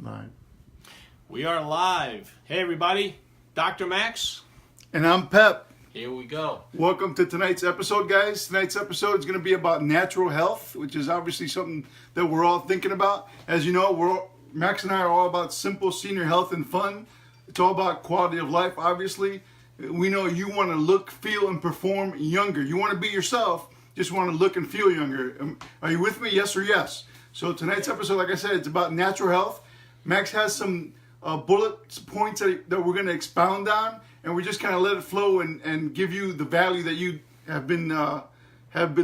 Live. We are live. Hey, everybody. Dr. Max. And I'm Pep. Here we go. Welcome to tonight's episode, guys. Tonight's episode is going to be about natural health, which is obviously something that we're all thinking about. As you know, Max and I are all about simple senior health and fun. It's all about quality of life, obviously. We know you want to look, feel, and perform younger. You want to be yourself, just want to look and feel younger. Are you with me? Yes or yes? So tonight's episode, like I said, it's about natural health. Max has some bullet points that we're going to expound on, and we just kind of let it flow and give you the value that you have been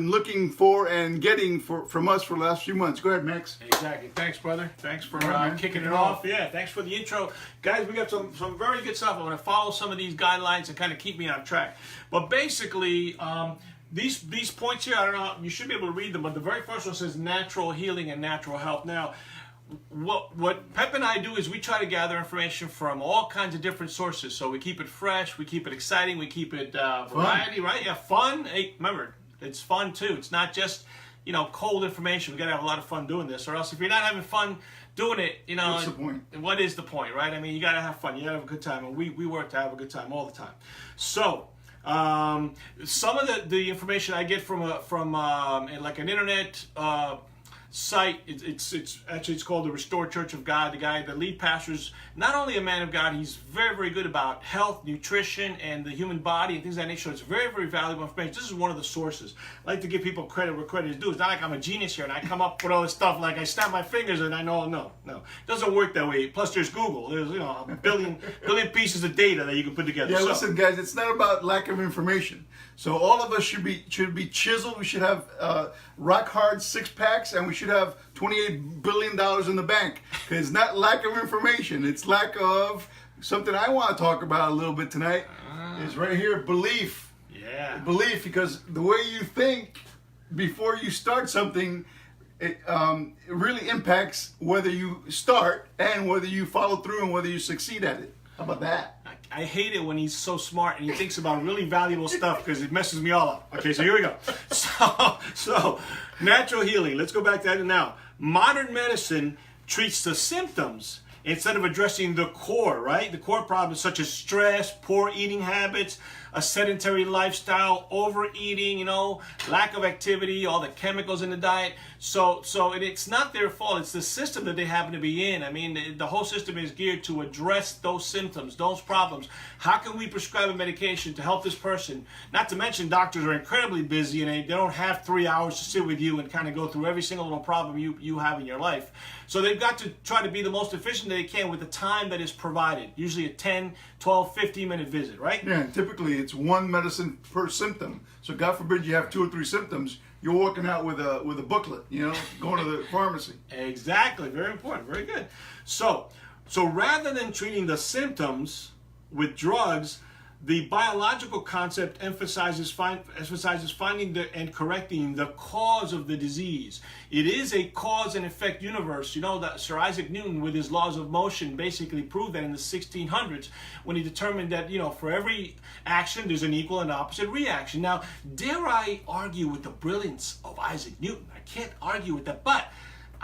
looking for and getting from us for the last few months. Go ahead, Max. Exactly. Thanks, brother. Thanks for kicking it off. Yeah, thanks for the intro. Guys, we got some very good stuff. I'm going to follow some of these guidelines and kind of keep me on track. But basically, these points here, I don't know, you should be able to read them, but the very first one says natural healing and natural health. Now, what Pep and I do is we try to gather information from all kinds of different sources. So we keep it fresh, we keep it exciting, we keep it variety, right? Yeah, fun. Hey, remember, it's fun too. It's not just, cold information. We got to have a lot of fun doing this, or else if you're not having fun doing it, what's the point? What is the point, right? I mean, you got to have fun. You got to have a good time, and we work to have a good time all the time. So, some of the information I get from like an internet site, it's called the Restored Church of God. The lead pastor is not only a man of God, he's very, very good about health, nutrition, and the human body and things of that nature. It's very, very valuable information. This is one of the sources. I like to give people credit where credit is due. It's not like I'm a genius here and I come up with all this stuff like I snap my fingers and I know. No. It doesn't work that way. Plus there's Google. There's a billion pieces of data that you can put together. Yeah, listen, guys, it's not about lack of information. So all of us should be chiseled. We should have rock hard six packs, and we should have $28 billion in the bank. It's not lack of information. It's lack of something I want to talk about a little bit tonight. Is right here, belief. Yeah. Belief, because the way you think before you start something, it really impacts whether you start and whether you follow through and whether you succeed at it. How about that? I hate it when he's so smart and he thinks about really valuable stuff because it messes me all up. Okay, so here we go. So natural healing. Let's go back to that now. Modern medicine treats the symptoms instead of addressing the core, right? The core problems such as stress, poor eating habits, a sedentary lifestyle, overeating, lack of activity, all the chemicals in the diet. So it's not their fault. It's the system that they happen to be in. I mean, the whole system is geared to address those symptoms, those problems. How can we prescribe a medication to help this person? Not to mention doctors are incredibly busy and they don't have 3 hours to sit with you and kind of go through every single little problem you have in your life. So they've got to try to be the most efficient they can with the time that is provided, usually a 10, 12, 15-minute visit, right? Yeah, typically it's one medicine per symptom. So God forbid you have 2 or 3 symptoms, you're walking out with a booklet, going to the pharmacy. Exactly, very important, very good. So rather than treating the symptoms with drugs, the biological concept emphasizes finding and correcting the cause of the disease. It is a cause and effect universe. That Sir Isaac Newton, with his laws of motion, basically proved that in the 1600s when he determined that, for every action there's an equal and opposite reaction. Now, dare I argue with the brilliance of Isaac Newton? I can't argue with that, but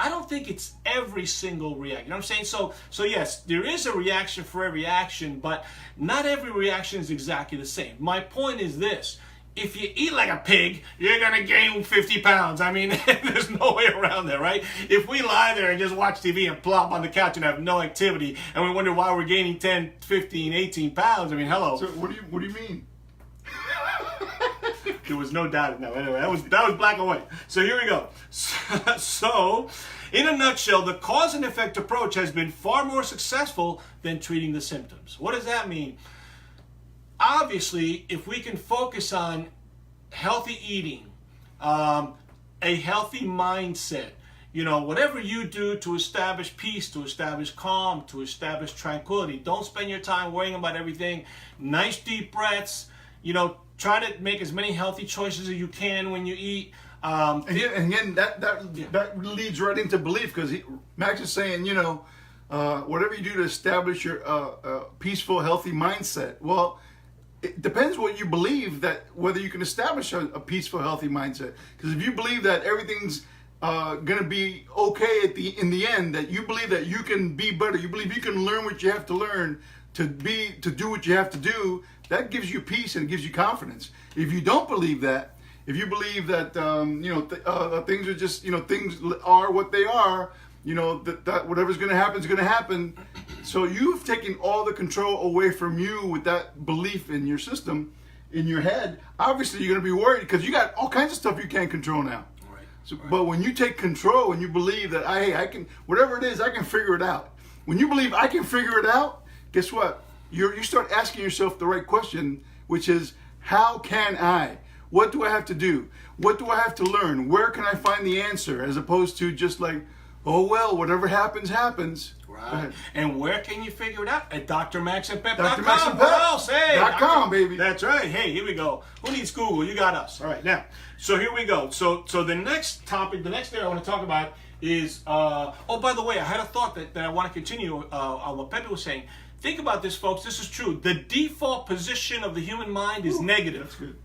I don't think it's every single reaction. You know what I'm saying? So yes, there is a reaction for every action, but not every reaction is exactly the same. My point is this. If you eat like a pig, you're going to gain 50 pounds. I mean, there's no way around that, right? If we lie there and just watch TV and plop on the couch and have no activity, and we wonder why we're gaining 10, 15, 18 pounds, I mean, hello. So what do you mean? There was no doubt in that. Anyway, that was black and white. So here we go. So, in a nutshell, the cause and effect approach has been far more successful than treating the symptoms. What does that mean? Obviously, if we can focus on healthy eating, a healthy mindset, whatever you do to establish peace, to establish calm, to establish tranquility, don't spend your time worrying about everything. Nice deep breaths, try to make as many healthy choices as you can when you eat. Again, that leads right into belief, because Max is saying, whatever you do to establish your peaceful, healthy mindset. Well, it depends what you believe, that whether you can establish a peaceful, healthy mindset. Because if you believe that everything's going to be okay in the end, that you believe that you can be better, you believe you can learn what you have to learn to do what you have to do, that gives you peace and it gives you confidence. If you don't believe that, if you believe that things are just, things are what they are, that whatever's going to happen is going to happen. So you've taken all the control away from you with that belief in your system, in your head. Obviously, you're going to be worried because you got all kinds of stuff you can't control now. Right. So, but when you take control and you believe that, hey, I can, whatever it is, I can figure it out. When you believe I can figure it out, guess what? You start asking yourself the right question, which is, how can I? What do I have to do? What do I have to learn? Where can I find the answer? As opposed to just like, oh, well, whatever happens, happens. Right. And where can you figure it out? At drmaxandpep.com. drmaxandpep.com, baby. That's right. Hey, here we go. Who needs Google? You got us. All right, now, so here we go. So the next topic, the next area I want to talk about is, oh, by the way, I had a thought that I want to continue on what Pepe was saying. Think about this, folks. This is true. The default position of the human mind is negative. That's good.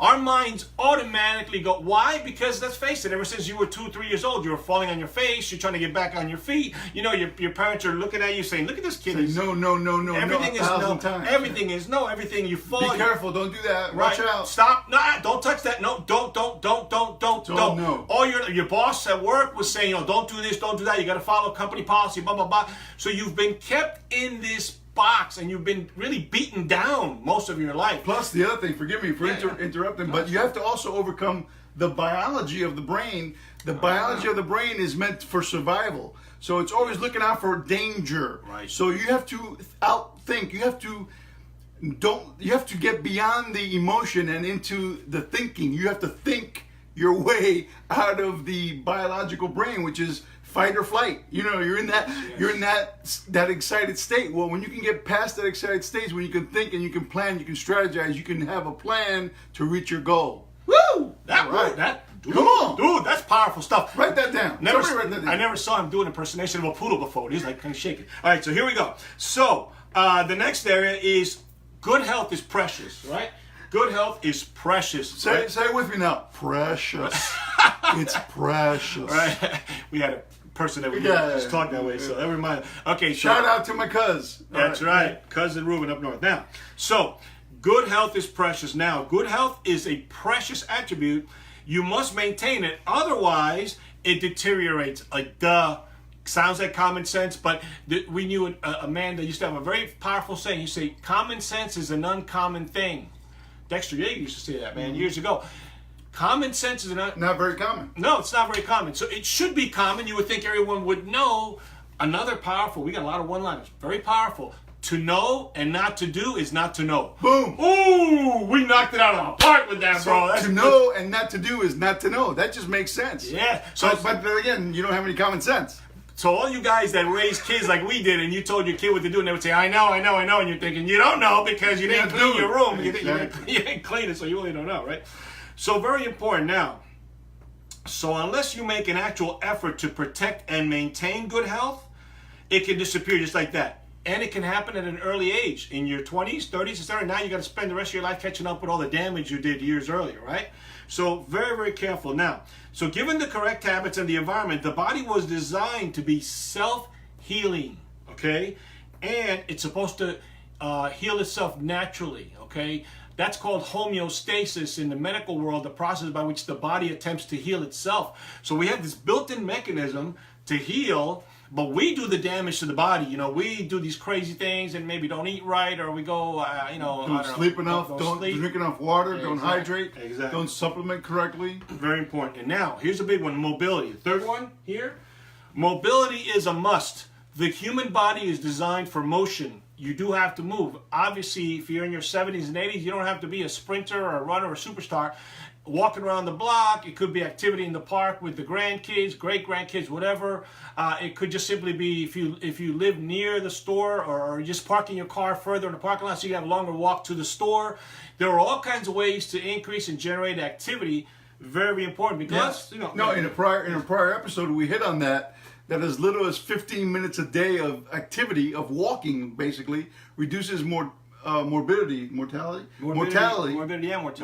Our minds automatically go. Why? Because let's face it, ever since you were 2, 3 years old, you were falling on your face, you're trying to get back on your feet. Your parents are looking at you saying, look at this kid. Say, no, Everything is no. Times. Everything is no. Everything you fall. Be careful. Don't do that. Right. Watch out. Stop. No, don't touch that. No, don't. No. Or your boss at work was saying, don't do this, don't do that. You got to follow company policy, blah, blah, blah. So you've been kept in this box and you've been really beaten down most of your life. Plus, the other thing, forgive me for interrupting, but you have to also overcome the biology of the brain. The biology of the brain is meant for survival. So it's always looking out for danger. Right. So you have to outthink. You have to get beyond the emotion and into the thinking. You have to think your way out of the biological brain, which is fight or flight. You're in that excited state. Well, when you can get past that excited stage, when you can think and you can plan, you can strategize, you can have a plan to reach your goal. Woo! Come on, dude, that's powerful stuff. Write that down. I never saw him do an impersonation of a poodle before. He's like kind of shaking. All right, so here we go. So the next area is good health is precious, right? Good health is precious. Say it with me now. Precious. It's precious. Right. We had a person that we just talked that way, so that reminded. Okay, shout out to my cuz. That's right, cousin Ruben up north. Now, so good health is precious. Now, good health is a precious attribute. You must maintain it, otherwise it deteriorates. Like sounds like common sense, but we knew a man that used to have a very powerful saying. He say, "Common sense is an uncommon thing." Dexter Yeager used to say that, man, years ago. Common sense is not very common. No, it's not very common. So it should be common. You would think everyone would know. Another powerful, we got a lot of one-liners, very powerful. To know and not to do is not to know. Boom. Ooh, we knocked it out of the park with that, bro. That's to know and not to do is not to know. That just makes sense. Yeah. But then again, you don't have any common sense. So all you guys that raised kids like we did, and you told your kid what to do, and they would say, I know, and you're thinking, you don't know because you didn't clean your room. Exactly. You didn't clean it, so you really don't know, right? So very important now. So unless you make an actual effort to protect and maintain good health, it can disappear just like that. And it can happen at an early age, in your 20s, 30s, etc. Now you got to spend the rest of your life catching up with all the damage you did years earlier, right? So very, very careful. Now, so given the correct habits and the environment, the body was designed to be self-healing, okay? And it's supposed to heal itself naturally, okay? That's called homeostasis in the medical world, the process by which the body attempts to heal itself. So we have this built-in mechanism to heal, but we do the damage to the body. We do these crazy things and maybe don't eat right, or we go, don't sleep enough, don't drink enough water, don't hydrate, exactly. Don't supplement correctly. Very important. And now, here's a big one, mobility. The third one here, mobility is a must. The human body is designed for motion. You do have to move. Obviously, if you're in your 70s and 80s, you don't have to be a sprinter or a runner or a superstar. Walking around the block, it could be activity in the park with the grandkids, great-grandkids, whatever. It could just simply be if you live near the store, or just parking your car further in the parking lot so you have a longer walk to the store. There are all kinds of ways to increase and generate activity. Very important because, No, in a prior episode, we hit on that as little as 15 minutes a day of activity, of walking, basically, reduces mortality and mortality.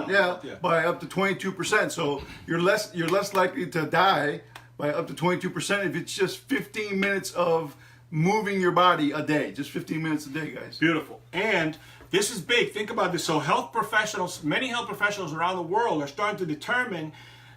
Yeah, by up to 22%. So you're less likely to die by up to 22% if it's just 15 minutes of moving your body a day. Just 15 minutes a day, guys. Beautiful. And this is big. Think about this. So health professionals, many health professionals around the world are starting to determine,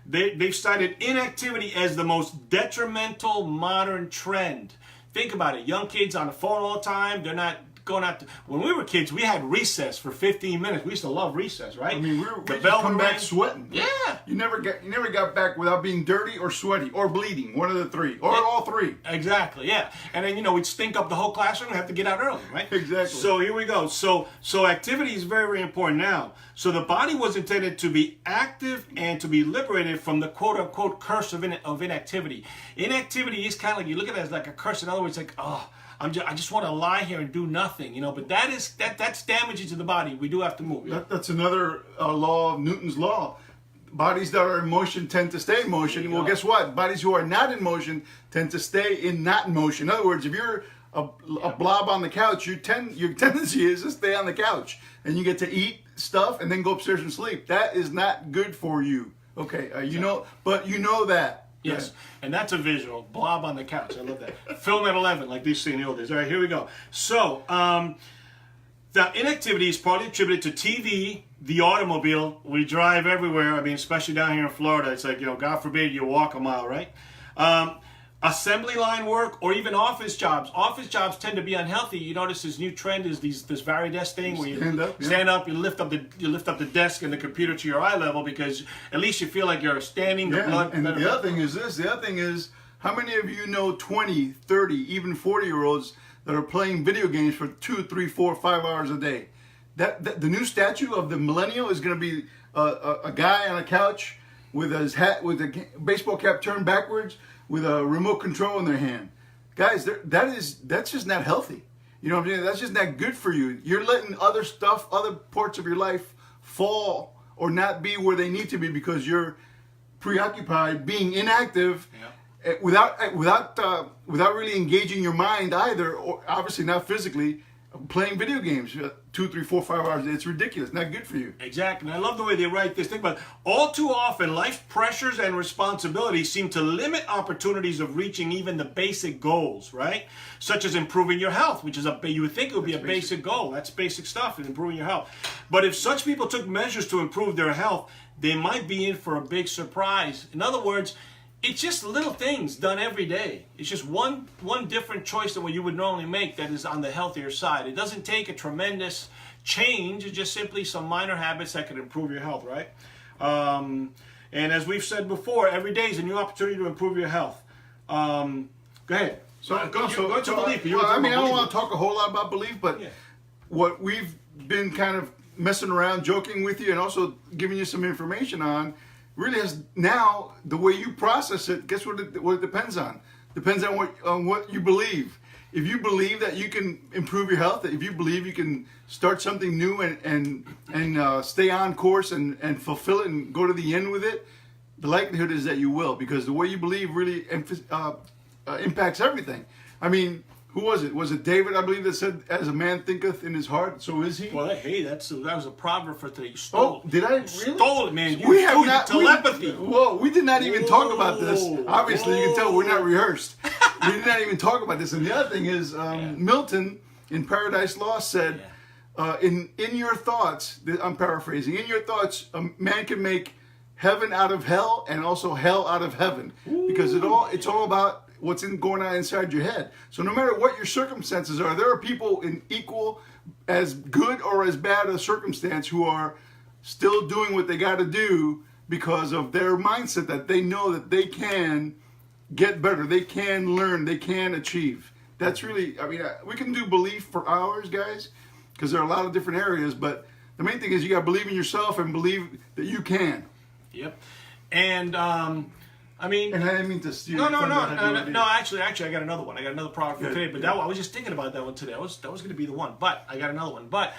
they've cited inactivity as the most detrimental modern trend. Think about it. Young kids on the phone all the time. They're not going out. When we were kids, we had recess for 15 minutes. We used to love recess, right? I mean, we the just bell come would back ring. sweating. Yeah. You never got back without being dirty or sweaty or bleeding. One of the three, or all three. Exactly, yeah. And then, we'd stink up the whole classroom and have to get out early, right? Exactly. So here we go. So activity is very, very important now. So the body was intended to be active and to be liberated from the quote-unquote curse of inactivity. Inactivity is kind of like, you look at it as like a curse. In other words, like, I just want to lie here and do nothing, but that's damaging to the body. We do have to move. Yeah? That's another law of Newton's law. Bodies that are in motion tend to stay in motion. Well, guess what? Bodies who are not in motion tend to stay in not in motion. In other words, if you're a blob on the couch, your tendency is to stay on the couch, and you get to eat stuff and then go upstairs and sleep. That is not good for you. Okay, but you know that. Yes, and that's a visual. Blob on the couch. I love that. Film at 11, like these see in the old days. All right, here we go. So, the inactivity is partly attributed to TV, the automobile. We drive everywhere. I mean, especially down here in Florida. It's like, God forbid you walk a mile, right? Assembly line work or even office jobs. Office jobs tend to be unhealthy. You notice this new trend is this Varidesk thing where you stand up, you lift up the desk and the computer to your eye level because at least you feel like you're standing. And the other thing is this. The other thing is, how many of you know 20, 30, even 40-year-olds that are playing video games for 2, 3, 4, 5 hours a day? That the new statue of the millennial is going to be a guy on a couch with his hat, with a baseball cap turned backwards, with a remote control in their hand. Guys, that's just not healthy. You know what I'm saying? That's just not good for you. You're letting other parts of your life fall or not be where they need to be because you're preoccupied being inactive without really engaging your mind either, or obviously not physically, playing video games 2, 3, 4, 5 hours. It's ridiculous. Not good for you. Exactly. And I love the way they write this. Think about it. All too often, life's pressures and responsibilities seem to limit opportunities of reaching even the basic goals, right? Such as improving your health, which is you would think it would be a basic goal. That's basic stuff, is improving your health. But if such people took measures to improve their health, they might be in for a big surprise. In other words, it's just little things done every day. It's just one different choice than what you would normally make that is on the healthier side. It doesn't take a tremendous change. It's just simply some minor habits that can improve your health, right? And as we've said before, every day is a new opportunity to improve your health. Go ahead. Go to belief. I don't want to talk a whole lot about belief, but what we've been kind of messing around, joking with you, and also giving you some information on, really has now the way you process it. Guess what it depends on? Depends on what you believe. If you believe that you can improve your health, if you believe you can start something new and stay on course and fulfill it and go to the end with it, the likelihood is that you will, because the way you believe really impacts everything. I mean, who was it? Was it David, I believe, that said, "As a man thinketh in his heart, so is he"? Well, hey, that was a proverb for today. You stole it. Did I really? Stole it, man. We have not telepathy. We did not even talk about this. Obviously, you can tell we're not rehearsed. We did not even talk about this. And the other thing is, Milton in Paradise Lost said, "In your thoughts," I'm paraphrasing. In your thoughts, a man can make heaven out of hell and also hell out of heaven, because it's all about what's going on inside your head. So no matter what your circumstances are, there are people in equal, as good or as bad a circumstance, who are still doing what they got to do because of their mindset, that they know that they can get better, they can learn, they can achieve. That's really, I mean, we can do belief for hours, guys, because there are a lot of different areas, but the main thing is you got to believe in yourself and believe that you can. Yep. And I mean, and I didn't mean to steal. No. Actually, I got another one. I got another product for today. But I was just thinking about that one today. That was going to be the one, but I got another one. But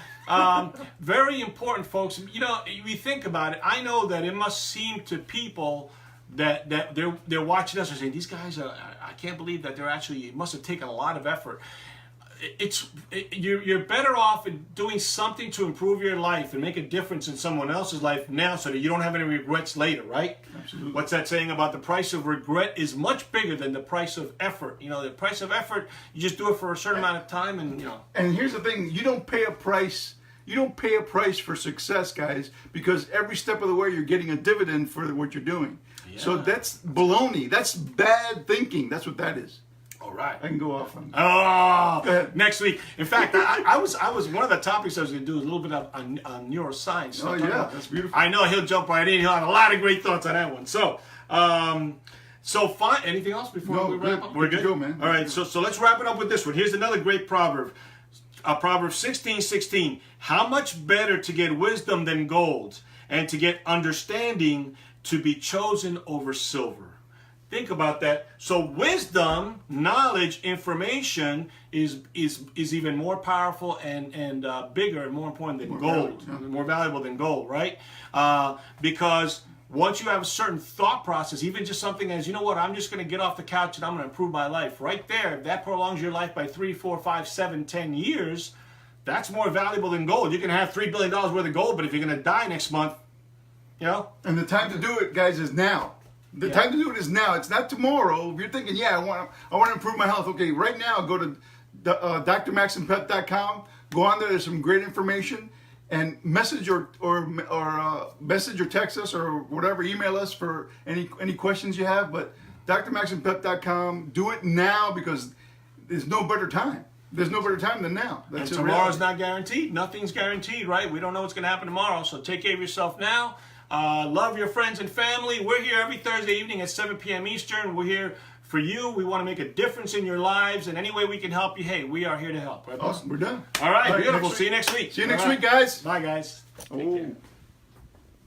very important, folks. We think about it. I know that it must seem to people that they're watching us and saying, "These guys are. I can't believe that they're actually. It must have taken a lot of effort." you're better off in doing something to improve your life and make a difference in someone else's life now, so that you don't have any regrets later, right? Absolutely. What's that saying about the price of regret is much bigger than the price of effort? You know, the price of effort, you just do it for a certain amount of time, and you know. And here's the thing: you don't pay a price. You don't pay a price for success, guys, because every step of the way you're getting a dividend for what you're doing. Yeah. So that's baloney. That's bad thinking. That's what that is. All right. I can go off on. Oh, Go ahead. next week. In fact, I was one of the topics I was going to do is a little bit on neuroscience. Oh yeah, that's beautiful. I know he'll jump right in. He'll have a lot of great thoughts on that one. So, fine. Anything else before No, we wrap good. up? We're Good to good. go, man. All right. So let's wrap it up with this one. Here's another great proverb. Proverbs 16:16. How much better to get wisdom than gold, and to get understanding to be chosen over silver. Think about that. So wisdom, knowledge, information is even more powerful and bigger and more important than gold, more valuable than gold, right? Because once you have a certain thought process, even just something as, you know what, I'm just going to get off the couch and I'm going to improve my life. Right there, that prolongs your life by 3, 4, 5, 7, 10 years. That's more valuable than gold. You can have $3 billion worth of gold, but if you're going to die next month, you know? And the time to do it, guys, is now. The time to do it is now. It's not tomorrow. If you're thinking, yeah, I want to improve my health. Okay, right now, go to drmaxandpep.com. Go on there. There's some great information. And message or message or text us or whatever. Email us for any questions you have. But drmaxandpep.com. Do it now, because there's no better time. There's no better time than now. That's and tomorrow's not guaranteed. Nothing's guaranteed, right? We don't know what's going to happen tomorrow. So take care of yourself now. Love your friends and family. We're here every Thursday evening at 7 p.m. Eastern. We're here for you. We want to make a difference in your lives. And any way we can help you, hey, we are here to help. Right, Awesome. We're done. All right, All right, beautiful. next See you week. next week. See you next All week, right. guys. Bye, guys. Take care.